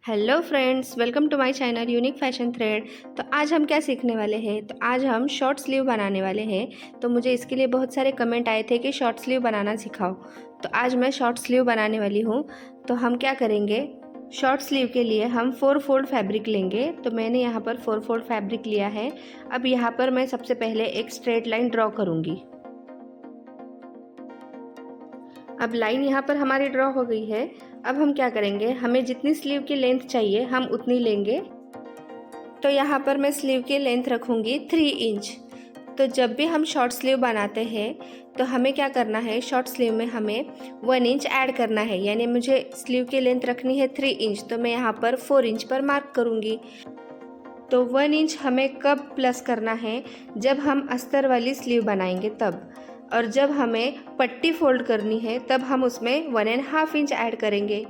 Hello friends, welcome to my channel unique fashion thread. तो आज हम क्या सीखने वाले हैं, तो आज हम शॉर्ट स्लीव बनाने वाले हैं। तो मुझे इसके लिए बहुत सारे कमेंट आए थे कि शॉर्ट स्लीव बनाना सिखाओ। तो आज मैं शॉर्ट स्लीव बनाने वाली हूँ। तो हम क्या करेंगे, शॉर्ट स्लीव के लिए हम 4 फोल्ड फैब्रिक लेंगे। तो मैंने यहाँ पर 4 फोल्ड फैब्रिक लिया है। अब यहाँ पर मैं सबसे पहले एक स्ट्रेट लाइन ड्रॉ करूँगी। अब लाइन यहाँ पर हमारी ड्रॉ हो गई है। अब हम क्या करेंगे, हमें जितनी स्लीव की लेंथ चाहिए हम उतनी लेंगे। तो यहाँ पर मैं स्लीव की लेंथ रखूँगी 3 इंच। तो जब भी हम शॉर्ट स्लीव बनाते हैं तो हमें क्या करना है, शॉर्ट स्लीव में हमें 1 इंच ऐड करना है। यानी मुझे स्लीव की लेंथ रखनी है 3 इंच, तो मैं यहाँ पर 4 इंच पर मार्क करूँगी। तो 1 इंच हमें कब प्लस करना है, जब हम अस्तर वाली स्लीव बनाएंगे तब। और जब हमें पट्टी फोल्ड करनी है तब हम उसमें 1.5 इंच ऐड करेंगे।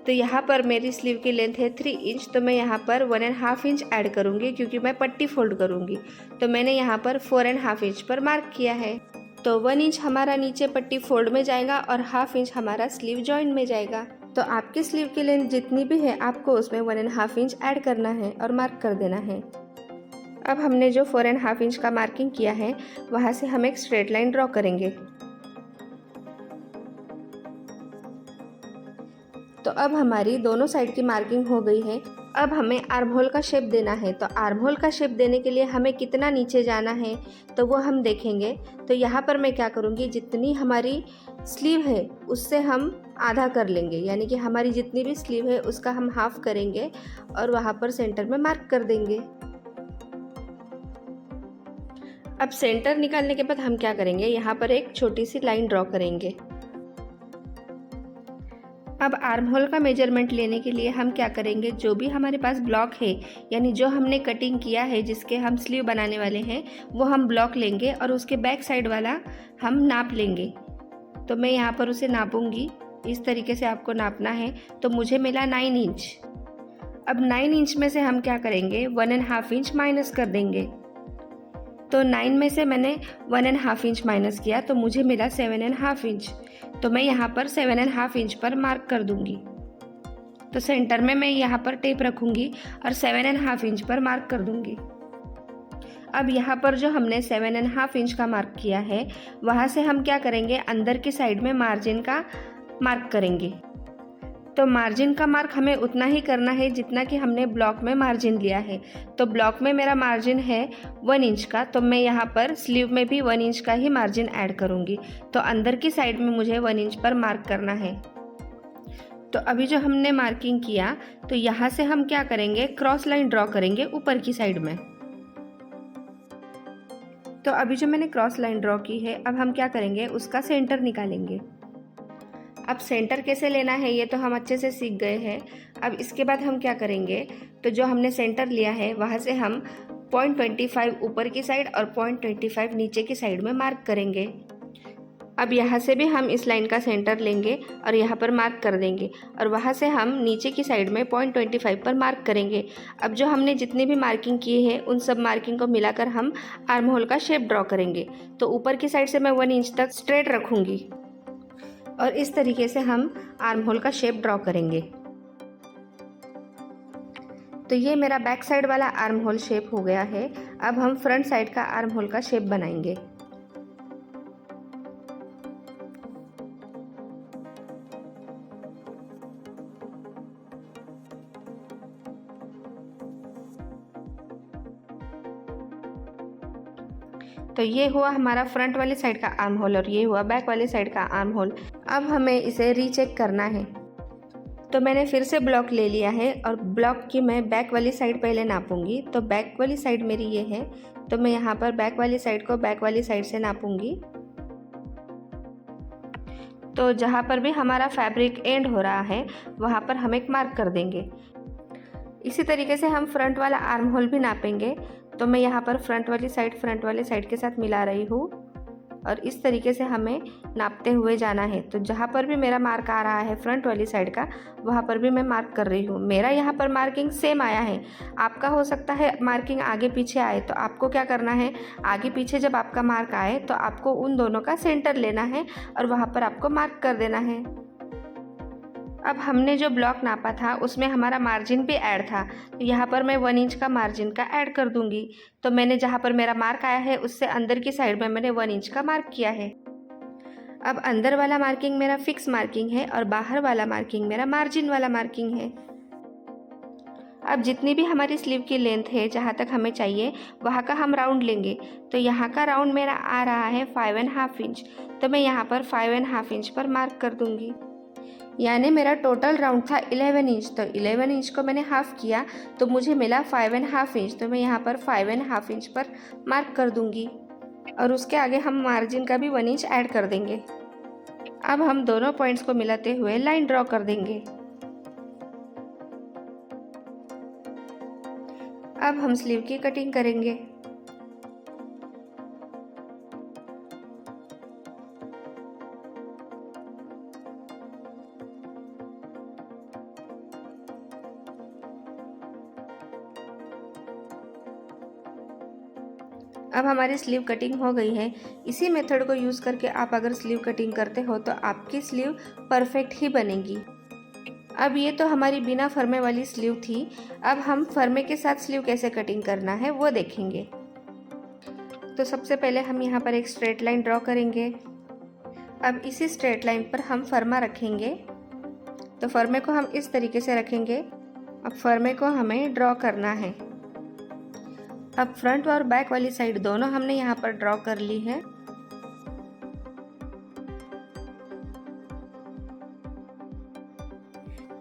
तो यहाँ पर मेरी स्लीव की लेंथ है 3 इंच, तो मैं यहाँ पर 1.5 इंच ऐड करूँगी क्योंकि मैं पट्टी फोल्ड करूँगी। तो मैंने यहाँ पर 4.5 इंच पर मार्क किया है। तो 1 इंच हमारा नीचे पट्टी फोल्ड में जाएगा और 1/2 इंच हमारा स्लीव जॉइंट में जाएगा। तो आपकी स्लीव की लेंथ जितनी भी है आपको उसमें 1.5 इंच ऐड करना है और मार्क कर देना है। अब हमने जो 4.5 इंच का मार्किंग किया है वहाँ से हम एक स्ट्रेट लाइन ड्रॉ करेंगे। तो अब हमारी दोनों साइड की मार्किंग हो गई है। अब हमें आर्म होल का शेप देना है। तो आर्म होल का शेप देने के लिए हमें कितना नीचे जाना है तो वो हम देखेंगे। तो यहाँ पर मैं क्या करूँगी, जितनी हमारी स्लीव है उससे हम आधा कर लेंगे। यानी कि हमारी जितनी भी स्लीव है उसका हम हाफ करेंगे और वहाँ पर सेंटर में मार्क कर देंगे। अब सेंटर निकालने के बाद हम क्या करेंगे, यहाँ पर एक छोटी सी लाइन ड्रॉ करेंगे। अब आर्म होल का मेजरमेंट लेने के लिए हम क्या करेंगे, जो भी हमारे पास ब्लॉक है यानी जो हमने कटिंग किया है जिसके हम स्लीव बनाने वाले हैं वो हम ब्लॉक लेंगे और उसके बैक साइड वाला हम नाप लेंगे। तो मैं यहाँ पर उसे नापूंगी, इस तरीके से आपको नापना है। तो मुझे मिला 9 इंच। अब 9 इंच में से हम क्या करेंगे, 1.5 इंच माइनस कर देंगे। तो 9 में से मैंने 1.5 इंच माइनस किया तो मुझे मिला 7.5 इंच। तो मैं यहाँ पर 7.5 इंच पर मार्क कर दूंगी। तो सेंटर में मैं यहाँ पर टेप रखूंगी और 7.5 इंच पर मार्क कर दूंगी। अब यहाँ पर जो हमने 7.5 इंच का मार्क किया है वहाँ से हम क्या करेंगे, अंदर की साइड में मार्जिन का मार्क करेंगे। तो मार्जिन का मार्क हमें उतना ही करना है जितना कि हमने ब्लॉक में मार्जिन लिया है। तो ब्लॉक में मेरा मार्जिन है 1 इंच का, तो मैं यहाँ पर स्लीव में भी 1 इंच का ही मार्जिन ऐड करूँगी। तो अंदर की साइड में मुझे 1 इंच पर मार्क करना है। तो अभी जो हमने मार्किंग किया तो यहाँ से हम क्या करेंगे, क्रॉस लाइन ड्रॉ करेंगे ऊपर की साइड में। तो अभी जो मैंने क्रॉस लाइन ड्रॉ की है, अब हम क्या करेंगे, उसका सेंटर निकालेंगे। अब सेंटर कैसे लेना है ये तो हम अच्छे से सीख गए हैं। अब इसके बाद हम क्या करेंगे, तो जो हमने सेंटर लिया है वहाँ से हम 0.25 ऊपर की साइड और 0.25 नीचे की साइड में मार्क करेंगे। अब यहाँ से भी हम इस लाइन का सेंटर लेंगे और यहाँ पर मार्क कर देंगे और वहाँ से हम नीचे की साइड में 0.25 पर मार्क करेंगे। अब जो हमने जितनी भी मार्किंग की है उन सब मार्किंग को मिलाकर हम आर्म होल का शेप ड्रॉ करेंगे। तो ऊपर की साइड से मैं 1 इंच तक स्ट्रेट रखूँगी और इस तरीके से हम आर्म होल का शेप ड्रॉ करेंगे। तो ये मेरा बैक साइड वाला आर्म होल शेप हो गया है। अब हम फ्रंट साइड का आर्म होल का शेप बनाएंगे। तो ये हुआ हमारा फ्रंट वाली साइड का आर्म होल और ये हुआ बैक वाली साइड का आर्म होल। अब हमें इसे रीचेक करना है। तो मैंने फिर से ब्लॉक ले लिया है और ब्लॉक की मैं बैक वाली साइड पहले नापूंगी। तो बैक वाली साइड मेरी ये है, तो मैं यहाँ पर बैक वाली साइड को बैक वाली साइड से नापूंगी। तो जहाँ पर भी हमारा फैब्रिक एंड हो रहा है वहाँ पर हम एक मार्क कर देंगे। इसी तरीके से हम फ्रंट वाला आर्म होल भी नापेंगे। तो मैं यहाँ पर फ्रंट वाली साइड के साथ मिला रही हूँ और इस तरीके से हमें नापते हुए जाना है। तो जहाँ पर भी मेरा मार्क आ रहा है फ्रंट वाली साइड का वहाँ पर भी मैं मार्क कर रही हूँ। मेरा यहाँ पर मार्किंग सेम आया है, आपका हो सकता है मार्किंग आगे पीछे आए। तो आपको क्या करना है, आगे पीछे जब आपका मार्क आए तो आपको उन दोनों का सेंटर लेना है और वहाँ पर आपको मार्क कर देना है। अब हमने जो ब्लॉक नापा था उसमें हमारा मार्जिन भी ऐड था, तो यहाँ पर मैं 1 इंच का मार्जिन का ऐड कर दूँगी। तो मैंने जहाँ पर मेरा मार्क आया है उससे अंदर की साइड में मैंने 1 इंच का मार्क किया है। अब अंदर वाला मार्किंग मेरा फिक्स मार्किंग है और बाहर वाला मार्किंग मेरा मार्जिन वाला मार्किंग है। अब जितनी भी हमारी स्लीव की लेंथ है, जहाँ तक हमें चाहिए वहाँ का हम राउंड लेंगे। तो यहाँ का राउंड मेरा आ रहा है 5.5 इंच, तो मैं यहाँ पर 5.5 इंच पर मार्क कर दूँगी। यानी मेरा टोटल राउंड था 11 इंच, तो 11 इंच को मैंने हाफ किया तो मुझे मिला 5.5 इंच, तो मैं यहाँ पर 5.5 इंच पर मार्क कर दूँगी और उसके आगे हम मार्जिन का भी 1 इंच ऐड कर देंगे। अब हम दोनों पॉइंट्स को मिलाते हुए लाइन ड्रॉ कर देंगे। अब हम स्लीव की कटिंग करेंगे। अब हमारी स्लीव कटिंग हो गई है। इसी मेथड को यूज़ करके आप अगर स्लीव कटिंग करते हो तो आपकी स्लीव परफेक्ट ही बनेगी। अब ये तो हमारी बिना फर्मे वाली स्लीव थी। अब हम फर्मे के साथ स्लीव कैसे कटिंग करना है वो देखेंगे। तो सबसे पहले हम यहाँ पर एक स्ट्रेट लाइन ड्रॉ करेंगे। अब इसी स्ट्रेट लाइन पर हम फर्मा रखेंगे। तो फर्मे को हम इस तरीके से रखेंगे। अब फर्मे को हमें ड्रॉ करना है। अब फ्रंट और बैक वाली साइड दोनों हमने यहाँ पर ड्रॉ कर ली है।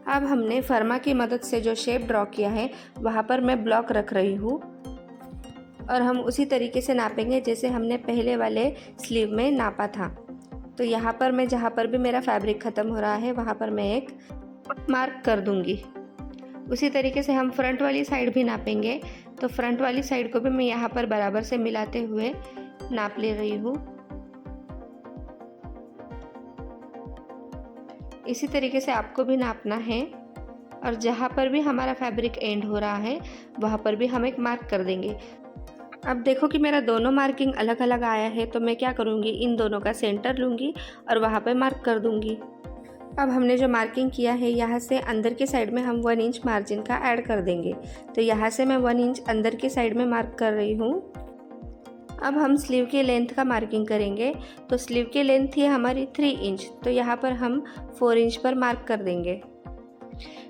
अब हमने फर्मा की मदद से जो शेप ड्रॉ किया है वहाँ पर मैं ब्लॉक रख रही हूँ और हम उसी तरीके से नापेंगे जैसे हमने पहले वाले स्लीव में नापा था। तो यहाँ पर मैं जहाँ पर भी मेरा फैब्रिक ख़त्म हो रहा है वहाँ पर मैं एक मार्क कर दूँगी। उसी तरीके से हम फ्रंट वाली साइड भी नापेंगे। तो फ्रंट वाली साइड को भी मैं यहाँ पर बराबर से मिलाते हुए नाप ले रही हूँ। इसी तरीके से आपको भी नापना है और जहाँ पर भी हमारा फैब्रिक एंड हो रहा है वहाँ पर भी हम एक मार्क कर देंगे। अब देखो कि मेरा दोनों मार्किंग अलग अलग आया है, तो मैं क्या करूँगी, इन दोनों का सेंटर लूँगी और वहाँ पर मार्क कर दूँगी। अब हमने जो मार्किंग किया है यहाँ से अंदर की साइड में हम 1 इंच मार्जिन का ऐड कर देंगे। तो यहाँ से मैं 1 इंच अंदर की साइड में मार्क कर रही हूँ। अब हम स्लीव की लेंथ का मार्किंग करेंगे। तो स्लीव की लेंथ थी हमारी 3 इंच, तो यहाँ पर हम 4 इंच पर मार्क कर देंगे।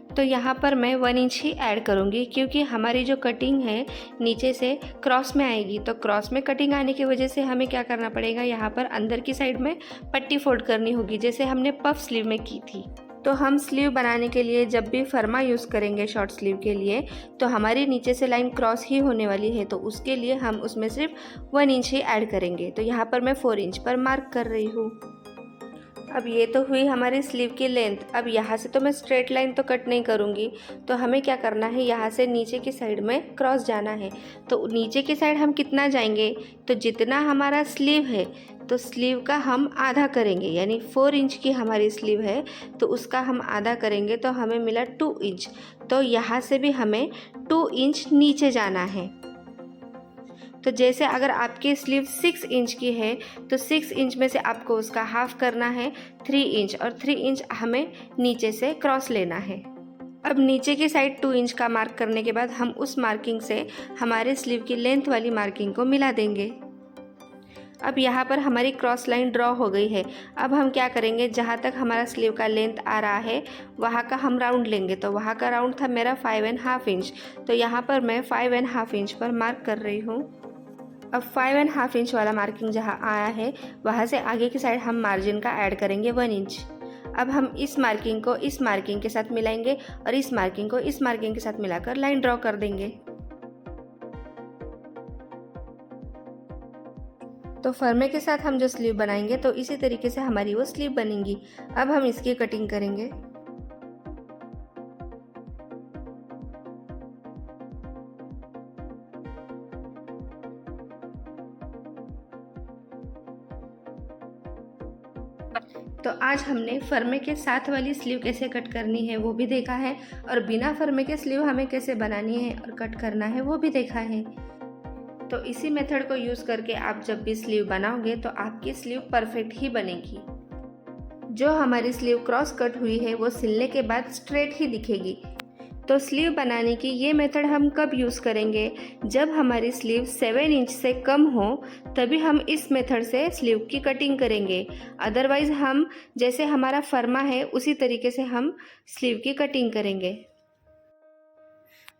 तो यहाँ पर मैं 1 इंच ही ऐड करूँगी क्योंकि हमारी जो कटिंग है नीचे से क्रॉस में आएगी। तो क्रॉस में कटिंग आने की वजह से हमें क्या करना पड़ेगा, यहाँ पर अंदर की साइड में पट्टी फोल्ड करनी होगी जैसे हमने पफ स्लीव में की थी। तो हम स्लीव बनाने के लिए जब भी फर्मा यूज़ करेंगे शॉर्ट स्लीव के लिए तो हमारी नीचे से लाइन क्रॉस ही होने वाली है, तो उसके लिए हम उसमें सिर्फ 1 इंच ही ऐड करेंगे। तो यहाँ पर मैं 4 इंच पर मार्क कर रही हूँ। अब ये तो हुई हमारी स्लीव की लेंथ। अब यहाँ से तो मैं स्ट्रेट लाइन तो कट नहीं करूँगी, तो हमें क्या करना है, यहाँ से नीचे की साइड में क्रॉस जाना है। तो नीचे की साइड हम कितना जाएंगे, तो जितना हमारा स्लीव है तो स्लीव का हम आधा करेंगे, यानी 4 इंच की हमारी स्लीव है तो उसका हम आधा करेंगे, तो हमें मिला 2 इंच। तो यहाँ से भी हमें 2 इंच नीचे जाना है। तो जैसे अगर आपकी स्लीव 6 इंच की है तो 6 इंच में से आपको उसका हाफ करना है 3 इंच, और 3 इंच हमें नीचे से क्रॉस लेना है। अब नीचे की साइड 2 इंच का मार्क करने के बाद हम उस मार्किंग से हमारे स्लीव की लेंथ वाली मार्किंग को मिला देंगे। अब यहाँ पर हमारी क्रॉस लाइन ड्रॉ हो गई है। अब हम क्या करेंगे, जहाँ तक हमारा स्लीव का लेंथ आ रहा है वहाँ का हम राउंड लेंगे। तो वहाँ का राउंड था मेरा 5.5 इंच, तो यहाँ पर मैं 5.5 इंच पर मार्क कर रही हूँ। अब 5.5 इंच वाला मार्किंग जहाँ आया है वहाँ से आगे की साइड हम मार्जिन का ऐड करेंगे 1 इंच। अब हम इस मार्किंग को इस मार्किंग के साथ मिलाएंगे और इस मार्किंग को इस मार्किंग के साथ मिलाकर लाइन ड्रॉ कर देंगे। तो फर्मे के साथ हम जो स्लीव बनाएंगे तो इसी तरीके से हमारी वो स्लीव बनेगी। अब हम इसकी कटिंग करेंगे। तो आज हमने फर्मे के साथ वाली स्लीव कैसे कट करनी है वो भी देखा है, और बिना फर्मे के स्लीव हमें कैसे बनानी है और कट करना है वो भी देखा है। तो इसी मेथड को यूज़ करके आप जब भी स्लीव बनाओगे तो आपकी स्लीव परफेक्ट ही बनेगी। जो हमारी स्लीव क्रॉस कट हुई है वो सिलने के बाद स्ट्रेट ही दिखेगी। तो स्लीव बनाने की ये मेथड हम कब यूज़ करेंगे? जब हमारी स्लीव 7 इंच से कम हो तभी हम इस मेथड से स्लीव की कटिंग करेंगे। अदरवाइज़ हम जैसे हमारा फर्मा है उसी तरीके से हम स्लीव की कटिंग करेंगे।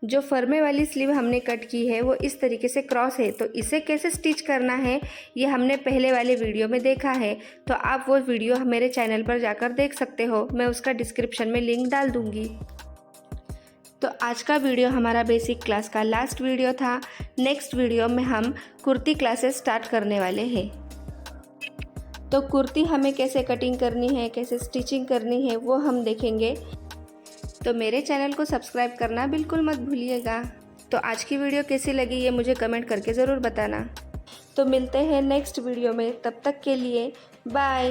जो फर्मे वाली स्लीव हमने कट की है वो इस तरीके से क्रॉस है, तो इसे कैसे स्टिच करना है ये हमने पहले वाले वीडियो में देखा है। तो आप वो वीडियो मेरे चैनल पर जाकर देख सकते हो, मैं उसका डिस्क्रिप्शन में लिंक डाल दूँगी। तो आज का वीडियो हमारा बेसिक क्लास का लास्ट वीडियो था। नेक्स्ट वीडियो में हम कुर्ती क्लासेस स्टार्ट करने वाले हैं। तो कुर्ती हमें कैसे कटिंग करनी है, कैसे स्टिचिंग करनी है वो हम देखेंगे। तो मेरे चैनल को सब्सक्राइब करना बिल्कुल मत भूलिएगा। तो आज की वीडियो कैसी लगी ये मुझे कमेंट करके ज़रूर बताना। तो मिलते हैं नेक्स्ट वीडियो में, तब तक के लिए बाय।